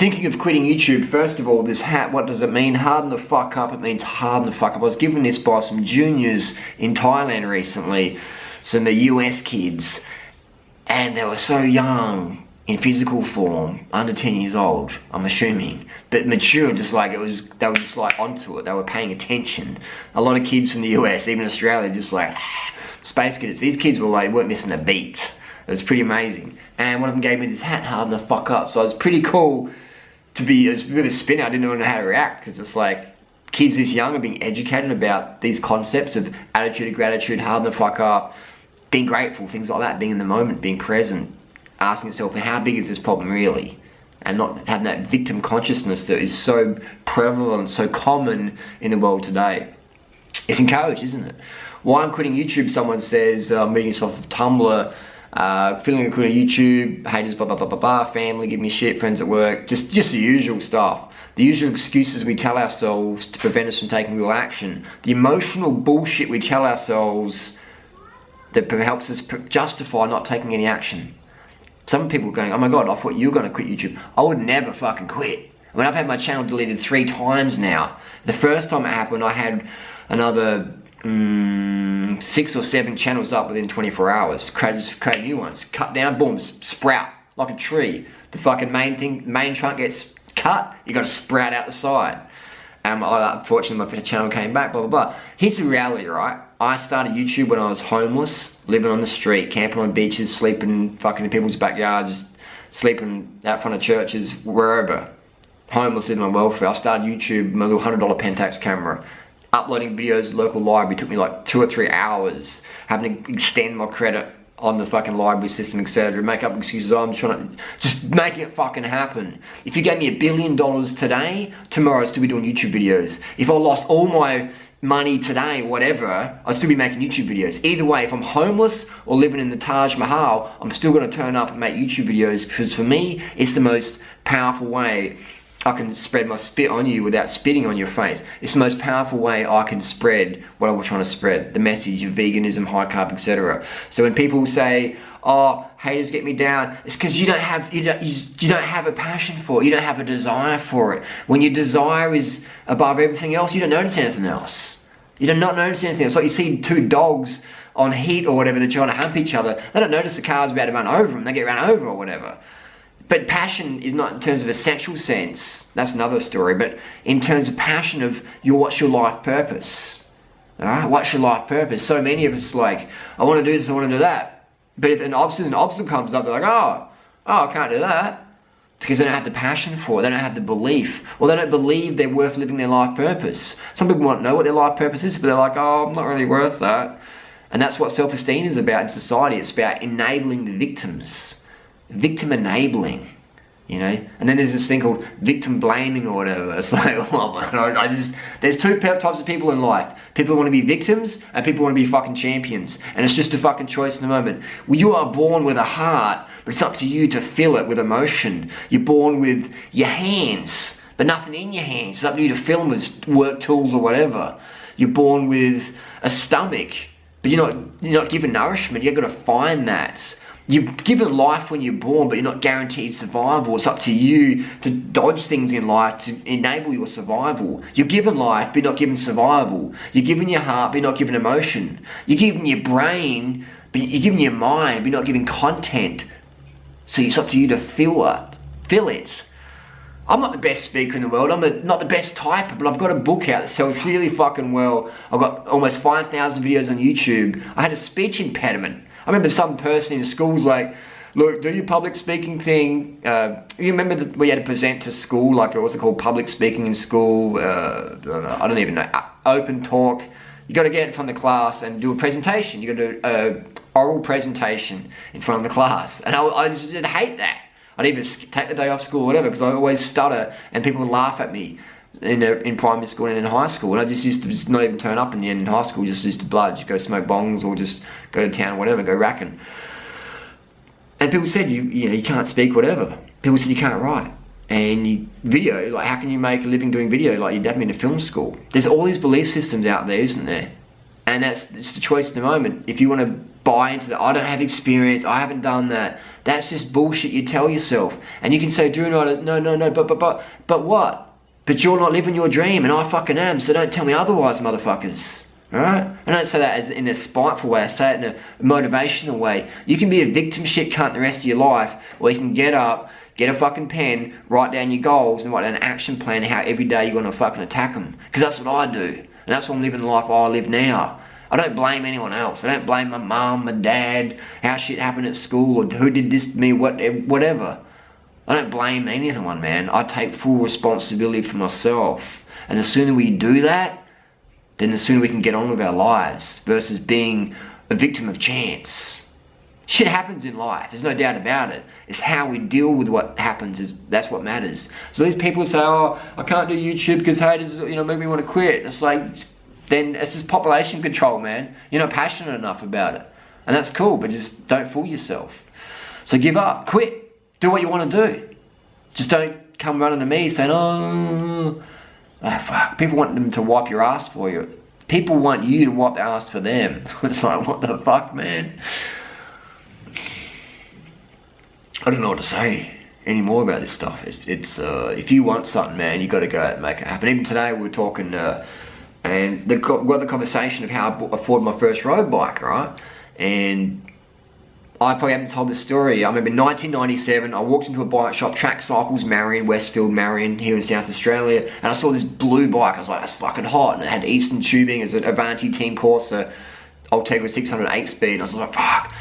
thinking of quitting YouTube, first of all, this hat, what does it mean? Harden the fuck up. It means harden the fuck up. I was given this by some juniors in Thailand recently, some the US kids, and they were so young in physical form, under 10 years old, I'm assuming, but mature, just like they were just like onto it. They were paying attention. A lot of kids from the US, even Australia, just like space cadets. These kids were like, weren't missing a beat. It was pretty amazing. And one of them gave me this hat, harden the fuck up. So it was pretty cool to be, it was a bit of a spinner. I didn't know how to react, because it's like, kids this young are being educated about these concepts of attitude of gratitude, harden the fuck up, being grateful, things like that, being in the moment, being present, asking yourself, how big is this problem really? And not having that victim consciousness that is so prevalent, so common in the world today. It's encouraged, isn't it? Why I'm quitting YouTube, someone says, meeting yourself off Tumblr, feeling like quitting YouTube, haters, blah, blah, blah, blah, blah, family, give me shit, friends at work, just the usual stuff. The usual excuses we tell ourselves to prevent us from taking real action. The emotional bullshit we tell ourselves that helps us justify not taking any action. Some people are going, oh my god, I thought you were going to quit YouTube. I would never fucking quit. I mean, I've had my channel deleted 3 times now. The first time it happened, I had another 6 or 7 channels up within 24 hours. Create new ones. Cut down, boom, sprout like a tree. The fucking main trunk gets cut, you got to sprout out the side. Unfortunately, my channel came back, blah, blah, blah. Here's the reality, right? I started YouTube when I was homeless, living on the street, camping on beaches, sleeping fucking in people's backyards, sleeping out front of churches, wherever. Homeless, living on welfare. I started YouTube, my little $100 Pentax camera. Uploading videos to the local library took me like 2 or 3 hours. Having to extend my credit on the fucking library system, etc. Make up excuses. I'm trying to just make it fucking happen. If you gave me $1 billion today, tomorrow I'd still be doing YouTube videos. If I lost all my money today, whatever, I'd still be making YouTube videos. Either way, if I'm homeless or living in the Taj Mahal, I'm still going to turn up and make YouTube videos, because for me, it's the most powerful way I can spread my spit on you without spitting on your face. It's the most powerful way I can spread what I'm trying to spread, the message of veganism, high carb, etc. So when people say, oh, haters get me down, it's because you don't have a passion for it, you don't have a desire for it. When your desire is above everything else, you don't notice anything else. You do not notice anything else. Like you see 2 dogs on heat or whatever, they're trying to hump each other, they don't notice the car's about to run over them, they get run over or whatever. But passion is not in terms of a sexual sense, that's another story, but in terms of passion of what's your life purpose? Alright, what's your life purpose? So many of us like, I want to do this, I want to do that. But if an obstacle comes up, they're like, oh, I can't do that. Because they don't have the passion for it, they don't have the belief, or they don't believe they're worth living their life purpose. Some people won't know what their life purpose is, but they're like, oh, I'm not really worth that. And that's what self-esteem is about in society. It's about enabling the victims. Victim enabling, you know. And then there's this thing called victim blaming or whatever. It's like, oh my god, there's 2 types of people in life. People who want to be victims and people who want to be fucking champions. And it's just a fucking choice in the moment. Well, you are born with a heart, but it's up to you to fill it with emotion. You're born with your hands, but nothing in your hands. It's up to you to fill them with work tools or whatever. You're born with a stomach, but you're not given nourishment. You've got to find that. You're given life when you're born, but you're not guaranteed survival. It's up to you to dodge things in life to enable your survival. You're given life, but you're not given survival. You're given your heart, but you're not given emotion. You're given your brain, but you're given your mind, but you're not given content. So it's up to you to fill it. I'm not the best speaker in the world. I'm not the best typer, but I've got a book out that sells really fucking well. I've got almost 5,000 videos on YouTube. I had a speech impediment. I remember some person in school's like, look, do your public speaking thing. You remember that we had to present to school, like what's it called, public speaking in school, I don't even know, open talk. You got to get in front of the class and do a presentation. You got to do an oral presentation in front of the class. And I just hate that. I'd even take the day off school or whatever, because I always stutter and people would laugh at me in primary school and in high school. And I just used to just not even turn up in the end in high school, just used to bludge, go smoke bongs or just go to town or whatever, go racking. And people said, you can't speak, whatever. People said you can't write. And video, like how can you make a living doing video? Like you'd have been to film school. There's all these belief systems out there, isn't there? And it's the choice in the moment. If you want to buy into that. I don't have experience, I haven't done that. That's just bullshit you tell yourself. And you can say, Drew, no, but what? But you're not living your dream, and I fucking am, so don't tell me otherwise, motherfuckers. Alright? I don't say that as in a spiteful way, I say it in a motivational way. You can be a victim shit cunt the rest of your life, or you can get up, get a fucking pen, write down your goals, and write down an action plan how every day you're gonna fucking attack them. Because that's what I do. And that's what I'm living the life I live now. I don't blame anyone else. I don't blame my mum, my dad, how shit happened at school, or who did this to me, whatever. I don't blame anyone, man. I take full responsibility for myself. And the sooner we do that, then the sooner we can get on with our lives versus being a victim of chance. Shit happens in life, there's no doubt about it. It's how we deal with what happens, that's what matters. So these people say, oh, I can't do YouTube because haters, make me want to quit. And it's like, then it's just population control, man. You're not passionate enough about it. And that's cool, but just don't fool yourself. So give up, quit, do what you want to do. Just don't come running to me saying, oh fuck. People want them to wipe your ass for you. People want you to wipe their ass for them. It's like, what the fuck, man? I don't know what to say anymore about this stuff. It's if you want something, man, you got to go out and make it happen. Even today we were talking, and we got the conversation of how I afforded my first road bike, right? And I probably haven't told this story. I remember in 1997, I walked into a bike shop, Track Cycles, Marion, Westfield, Marion, here in South Australia, and I saw this blue bike. I was like, that's fucking hot. And it had Eastern tubing as an Avanti Team Corsa Ultegra 608 speed. And I was like, fuck.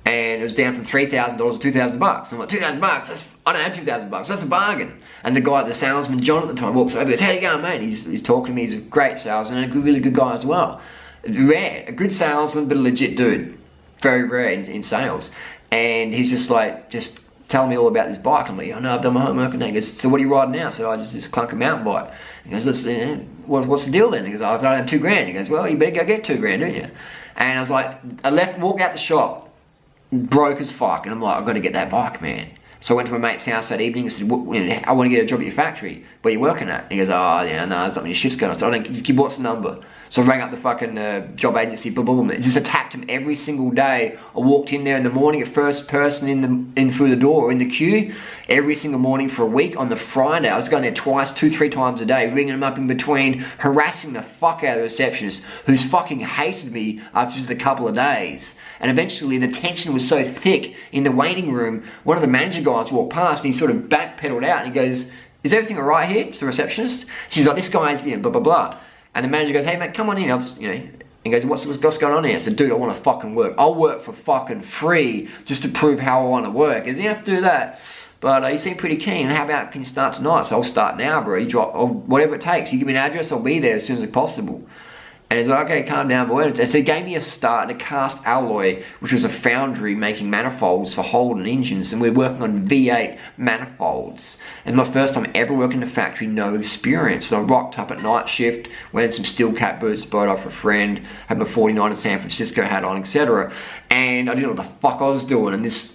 And it was down from $3,000 to $2,000. I'm like, $2,000? I don't have $2,000. That's a bargain. And the guy, the salesman, John at the time, walks over and goes, how you going, mate? He's talking to me. He's a great salesman and a really good guy as well. Rare. A good salesman, but a legit dude. Very rare in sales. And he's just like, just telling me all about this bike. I'm like, oh no, I've done my homework. And he goes, so what are you riding now? So I just clunker mountain bike. He goes, listen, what's the deal then? He goes, I don't have $2,000. He goes, well, you better go get $2,000, don't you? And I was like, walked out the shop, broke as fuck, and I'm like, I've got to get that bike, man. So I went to my mate's house that evening and said, I want to get a job at your factory. Where you working at? And he goes, oh yeah, no, there's not many shifts going on. So I don't, what's the number? So I rang up the fucking job agency, blah, blah, blah. It just attacked him every single day. I walked in there in the morning, a first person in through the door or in the queue, every single morning for a week. On the Friday, I was going there twice, 2-3 times a day, ringing them up in between, harassing the fuck out of the receptionist, who's fucking hated me after just a couple of days. And eventually the tension was so thick in the waiting room, one of the manager guys walked past and he sort of backpedaled out and he goes, is everything all right here? It's the receptionist. She's like, this guy's here, blah, blah, blah. And the manager goes, hey mate, come on in. And goes, what's going on here? I said, dude, I want to fucking work. I'll work for fucking free just to prove how I want to work. He goes, you have to do that. But you seem pretty keen. How about, can you start tonight? So I'll start now, bro. You drop, or whatever it takes. You give me an address, I'll be there as soon as possible. And he's like, okay, calm down, boy. And so he gave me a start in a cast alloy, which was a foundry making manifolds for Holden engines, and we're working on V8 manifolds. And my first time ever working in a factory, no experience. So I rocked up at night shift, went in some steel cap boots, borrowed off a friend, had my 49 in San Francisco hat on, etc. And I didn't know what the fuck I was doing. And this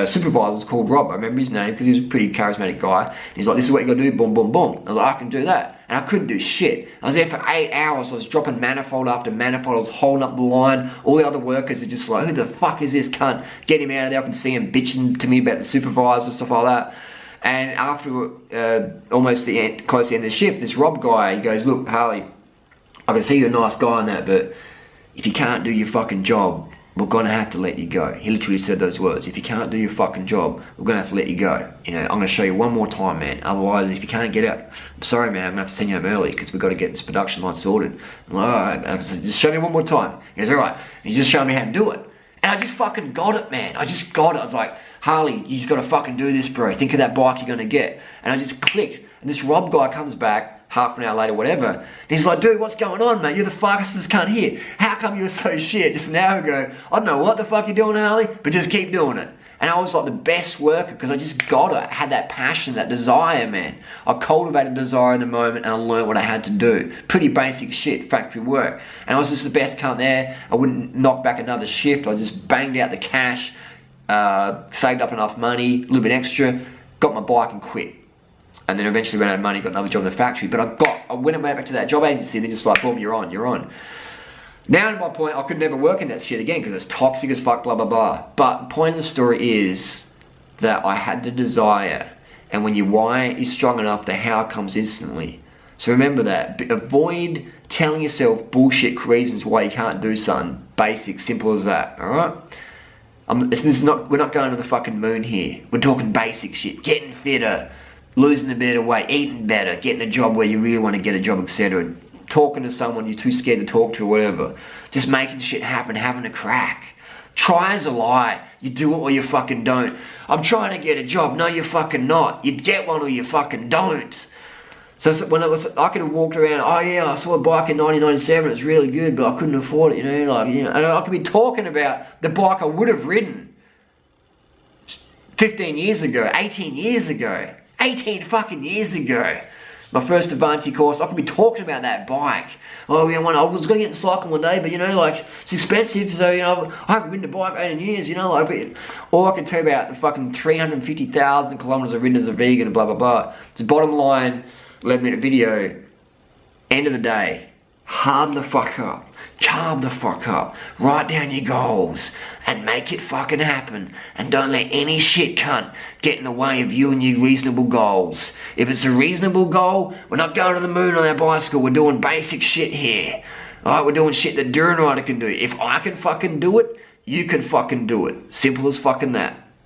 supervisor was called Rob. I remember his name because he was a pretty charismatic guy. And he's like, this is what you gotta do, boom, boom, boom. I was like, I can do that. And I couldn't do shit. I was there for 8 hours. I was dropping manifold after manifold. I was holding up the line. All the other workers are just like, who the fuck is this cunt? Get him out of there. I can see him bitching to me about the supervisor and stuff like that. And after almost the end, close to the end of the shift, this Rob guy, he goes, look, Harley, I can see you're a nice guy and that, but if you can't do your fucking job, we're gonna have to let you go. He literally said those words. If you can't do your fucking job, we're gonna have to let you go. I'm gonna show you one more time, man. Otherwise, if you can't get out, I'm sorry, man, I'm gonna have to send you home early because we've got to get this production line sorted. I'm like, all right. I said, just show me one more time. He goes, all right. And he just showed me how to do it. And I just fucking got it, man. I just got it. I was like, Harley, you just gotta fucking do this, bro. Think of that bike you're gonna get. And I just clicked. And this Rob guy comes back, half an hour later, whatever. And he's like, dude, what's going on, mate? You're the fastest cunt here. How come you were so shit just an hour ago? I don't know what the fuck you're doing, Harley, but just keep doing it. And I was like the best worker because I just got it. I had that passion, that desire, man. I cultivated desire in the moment and I learned what I had to do. Pretty basic shit, factory work. And I was just the best cunt there. I wouldn't knock back another shift. I just banged out the cash, saved up enough money, a little bit extra, got my bike and quit. And then eventually ran out of money, got another job in the factory. But I went back to that job agency, and they're just like, boom, you're on. Now to my point, I could never work in that shit again because it's toxic as fuck, blah, blah, blah. But the point of the story is that I had the desire, and when your why is strong enough, the how comes instantly. So remember that. Avoid telling yourself bullshit reasons why you can't do something. Basic, simple as that, alright? We're not going to the fucking moon here. We're talking basic shit. Getting fitter, losing a bit of weight, eating better, getting a job where you really want to get a job, etc. Talking to someone you're too scared to talk to or whatever. Just making shit happen, having a crack. Try is a lie. You do it or you fucking don't. I'm trying to get a job. No, you're fucking not. You get one or you fucking don't. So when I could have walked around, oh yeah, I saw a bike in 1997, it was really good, but I couldn't afford it, and I could be talking about the bike I would have ridden 15 years ago, 18 years ago, 18 fucking years ago. My first Avanti course, I could be talking about that bike. Oh yeah, I was going to get in cycling one day, but it's expensive, so I haven't ridden a bike 18 years, or I can tell you about the fucking 350,000 kilometers I've ridden as a vegan and blah blah blah. It's the bottom line, 11-minute video. End of the day, harden the fuck up, calm the fuck up, write down your goals and make it fucking happen, and don't let any shit cunt get in the way of you and your reasonable goals. If it's a reasonable goal, we're not going to the moon on our bicycle, we're doing basic shit here. Alright, we're doing shit that Duran Rider can do. If I can fucking do it, you can fucking do it. Simple as fucking that.